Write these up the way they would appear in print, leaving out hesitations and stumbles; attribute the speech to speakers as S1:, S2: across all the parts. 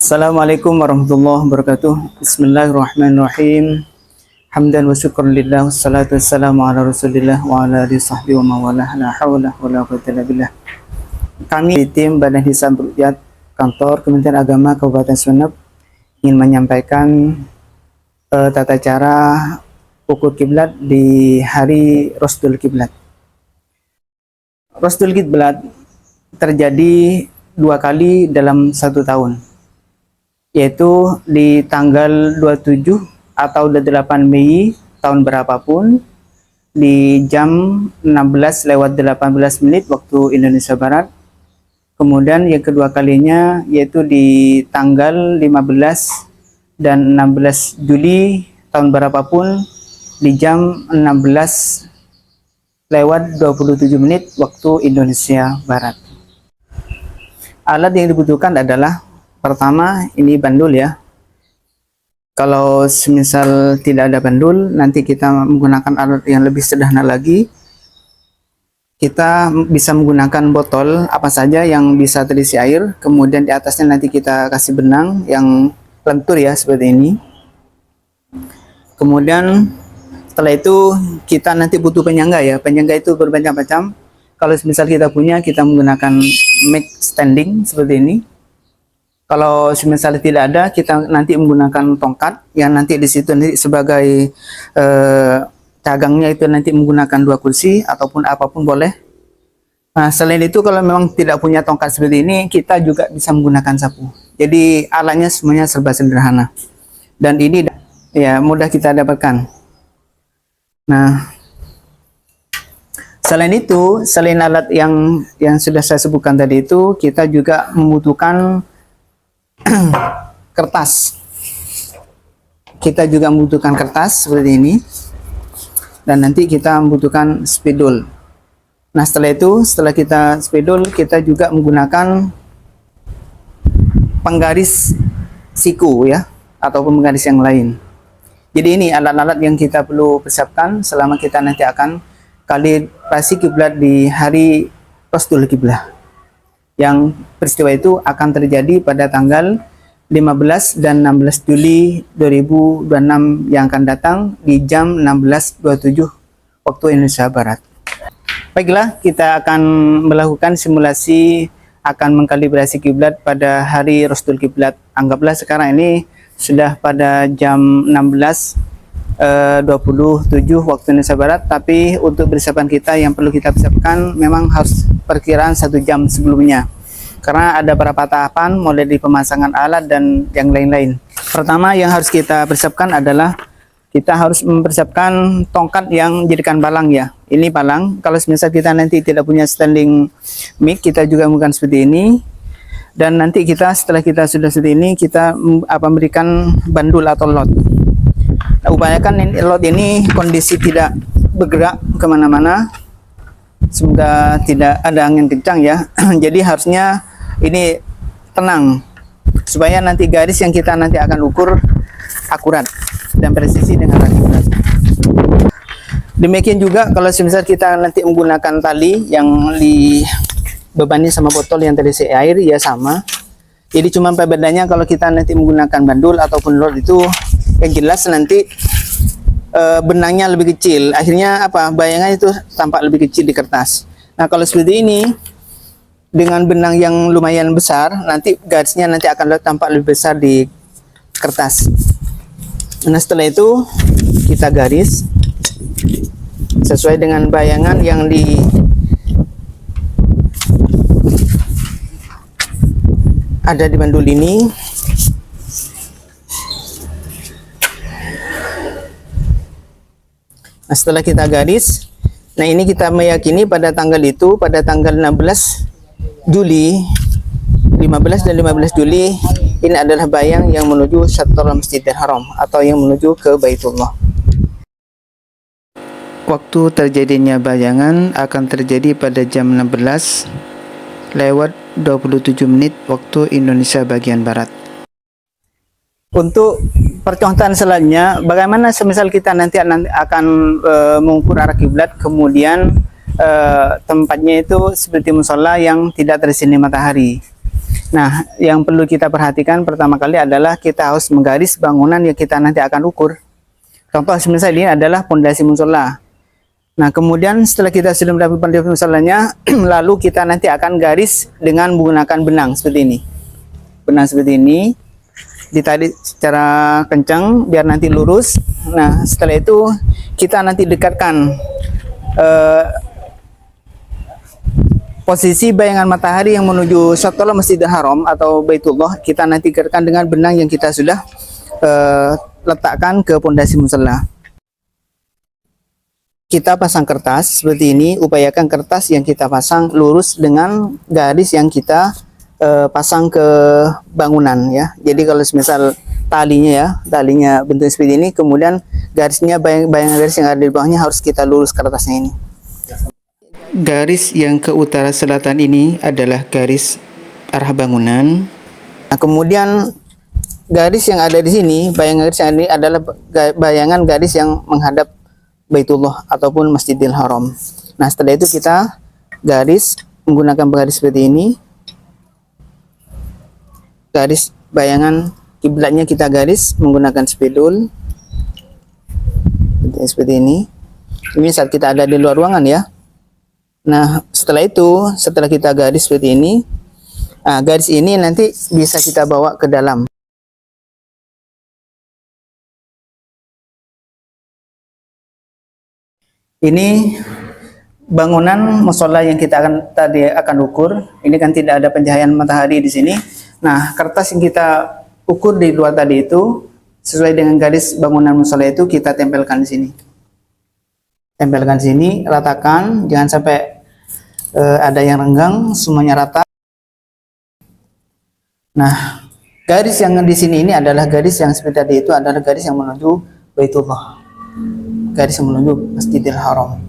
S1: Assalamualaikum warahmatullahi wabarakatuh. Bismillahirrahmanirrahim. Hamdan wa syukran lillah, wassalatu wassalamu ala rasulillah wa ala alihi sahbihi wa mawalah, la hawla wa la quwwata illa billah. Kami di tim Badan Hisab Ruqyat Kantor Kementerian Agama Kabupaten Sumeneb ingin menyampaikan tata cara ukur kiblat di hari Rosdul Kiblat. Rosdul Kiblat terjadi 2 kali dalam 1 tahun, yaitu di tanggal 27 atau 8 Mei tahun berapapun di jam 16:18 waktu Indonesia Barat. Kemudian yang kedua kalinya yaitu di tanggal 15 dan 16 Juli tahun berapapun di jam 16:27 waktu Indonesia Barat. Alat yang dibutuhkan adalah pertama ini bandul ya. Kalau semisal tidak ada bandul, nanti kita menggunakan alat yang lebih sederhana lagi. Kita bisa menggunakan botol apa saja yang bisa terisi air, kemudian di atasnya nanti kita kasih benang yang lentur ya seperti ini. Kemudian setelah itu kita nanti butuh penyangga ya. Penyangga itu bermacam-macam. Kalau semisal kita punya, kita menggunakan mic standing seperti ini. Kalau misalnya tidak ada, kita nanti menggunakan tongkat yang nanti di situ nanti sebagai cagangnya itu nanti menggunakan 2 kursi ataupun apapun boleh. Nah, selain itu kalau memang tidak punya tongkat seperti ini, kita juga bisa menggunakan sapu. Jadi alatnya semuanya serba sederhana. Dan ini ya mudah kita dapatkan. Nah, selain itu, selain alat yang sudah saya sebutkan tadi itu, kita juga membutuhkan kertas. Kita juga membutuhkan kertas seperti ini, dan nanti kita membutuhkan spidol. Nah, setelah kita spidol, kita juga menggunakan penggaris siku ya, ataupun penggaris yang lain. Jadi ini alat-alat yang kita perlu persiapkan selama kita nanti akan kalibrasi kiblat di hari Rosdul Kiblat. Yang peristiwa itu akan terjadi pada tanggal 15 dan 16 Juli 2026 yang akan datang di jam 16:27 waktu Indonesia Barat. Baiklah, kita akan melakukan simulasi akan mengkalibrasi kiblat pada hari Rosdul Kiblat. Anggaplah sekarang ini sudah pada jam 16:27 waktu Indonesia Barat, tapi untuk persiapan kita yang perlu kita persiapkan memang harus perkiraan 1 jam sebelumnya, karena ada beberapa tahapan mulai dari pemasangan alat dan yang lain-lain. Pertama yang harus kita persiapkan adalah kita harus mempersiapkan tongkat yang jadikan palang ya. Ini palang. Kalau misal kita nanti tidak punya standing mic, kita juga menggunakan seperti ini. Dan nanti setelah kita sudah seperti ini, kita memberikan bandul atau lot. Nah, upayakan lot ini kondisi tidak bergerak kemana-mana, semoga tidak ada angin kencang ya. Jadi harusnya ini tenang, supaya nanti garis yang kita nanti akan ukur akurat dan presisi dengan akurat. Demikian juga kalau misal kita nanti menggunakan tali yang dibebani sama botol yang terisi air ya sama. Jadi cuma bedanya kalau kita nanti menggunakan bandul ataupun lot itu yang jelas nanti benangnya lebih kecil, akhirnya bayangan itu tampak lebih kecil di kertas. Nah, kalau seperti ini dengan benang yang lumayan besar, nanti garisnya nanti akan tampak lebih besar di kertas. Nah, setelah itu kita garis sesuai dengan bayangan yang ada di bandul ini. Nah, setelah kita garis, nah ini kita meyakini pada tanggal 16 Juli, 15 dan 15 Juli ini adalah bayang yang menuju Syatrul Masjidil Haram atau yang menuju ke Baitullah. Waktu terjadinya bayangan akan terjadi pada jam 16:27 waktu Indonesia bagian Barat. Untuk percontohan selanjutnya, bagaimana semisal kita nanti akan mengukur arah kiblat, kemudian tempatnya itu seperti musola yang tidak tersini matahari. Nah, yang perlu kita perhatikan pertama kali adalah kita harus menggaris bangunan yang kita nanti akan ukur. Contoh misalnya ini adalah pondasi musola. Nah, kemudian setelah kita sudah mendapat pondasi musolanya, lalu kita nanti akan garis dengan menggunakan benang seperti ini. Benang seperti ini ditarik secara kencang biar nanti lurus. Nah, setelah itu kita nanti dekatkan posisi bayangan matahari yang menuju Syatullah Masjidil Haram atau Baitullah, kita nanti dekatkan dengan benang yang kita sudah letakkan ke pondasi musala. Kita pasang kertas seperti ini, upayakan kertas yang kita pasang lurus dengan garis yang kita pasang ke bangunan ya. Jadi kalau misal talinya ya, talinya bentuk seperti ini, kemudian garisnya bayangan garis yang ada di bawahnya harus kita lurus kertasnya ini. Garis yang ke utara selatan ini adalah garis arah bangunan. Nah, kemudian garis yang ada di sini, bayangan garis yang ada ini adalah bayangan garis yang menghadap Baitullah ataupun Masjidil Haram. Nah, setelah itu kita garis menggunakan garis seperti ini. Garis bayangan kiblatnya kita garis menggunakan spidol seperti ini. Ini saat kita ada di luar ruangan ya. Nah, setelah itu, setelah kita garis seperti ini, nah, garis ini nanti bisa kita bawa ke dalam. Ini bangunan musola yang kita akan ukur. Ini kan tidak ada pencahayaan matahari di sini. Nah, kertas yang kita ukur di luar tadi itu sesuai dengan garis bangunan musola itu kita tempelkan di sini. Tempelkan sini, ratakan, jangan sampai ada yang renggang, semuanya rata. Nah, garis yang di sini ini adalah garis yang seperti tadi itu adalah garis yang menuju Baitullah, garis yang menuju Masjidil Haram.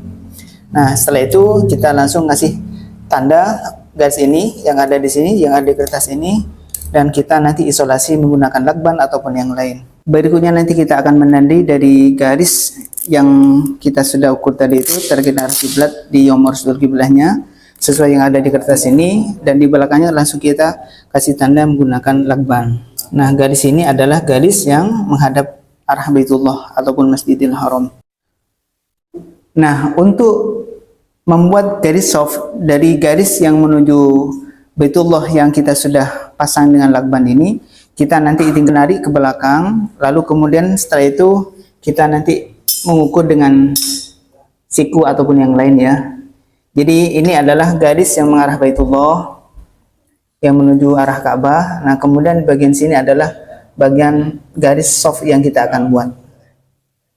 S1: Nah, setelah itu kita langsung ngasih tanda garis ini yang ada di sini, yang ada di kertas ini, dan kita nanti isolasi menggunakan lakban ataupun yang lain. Berikutnya nanti kita akan menandai dari garis yang kita sudah ukur tadi itu terkait arah kiblat di nomor sudut kiblatnya sesuai yang ada di kertas ini, dan di belakangnya langsung kita kasih tanda menggunakan lakban. Nah, garis ini adalah garis yang menghadap arah Baitullah ataupun Masjidil Haram. Nah, untuk membuat garis soft dari garis yang menuju Baitullah yang kita sudah pasang dengan lakban ini, kita nanti tinggal narik ke belakang, lalu kemudian setelah itu kita nanti mengukur dengan siku ataupun yang lain ya. Jadi ini adalah garis yang mengarah Baitullah yang menuju arah Ka'bah. Nah, kemudian bagian sini adalah bagian garis soft yang kita akan buat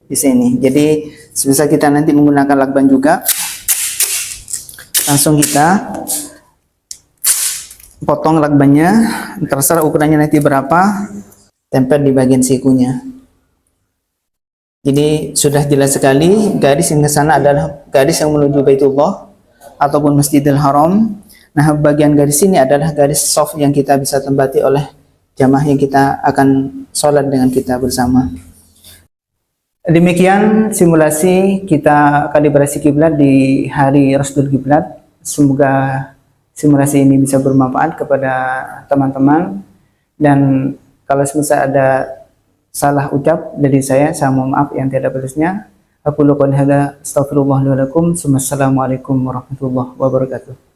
S1: di sini. Jadi sebisa kita nanti menggunakan lakban juga, langsung kita potong lakbannya, terserah ukurannya nanti berapa, tempel di bagian sikunya. Jadi sudah jelas sekali garis yang ke sana adalah garis yang menuju Baitullah ataupun Masjidil Haram. Nah, bagian garis ini adalah garis soft yang kita bisa tempati oleh jamaah yang kita akan sholat dengan kita bersama. Demikian simulasi kita kalibrasi kiblat di hari Rasdul Kiblat. Semoga simulasi ini bisa bermanfaat kepada teman-teman, dan kalau misalnya ada salah ucap dari saya mohon maaf yang tiada batasnya. Aku lakukan hada, astaghfirullah li wa lakum. Assalamualaikum warahmatullahi wabarakatuh.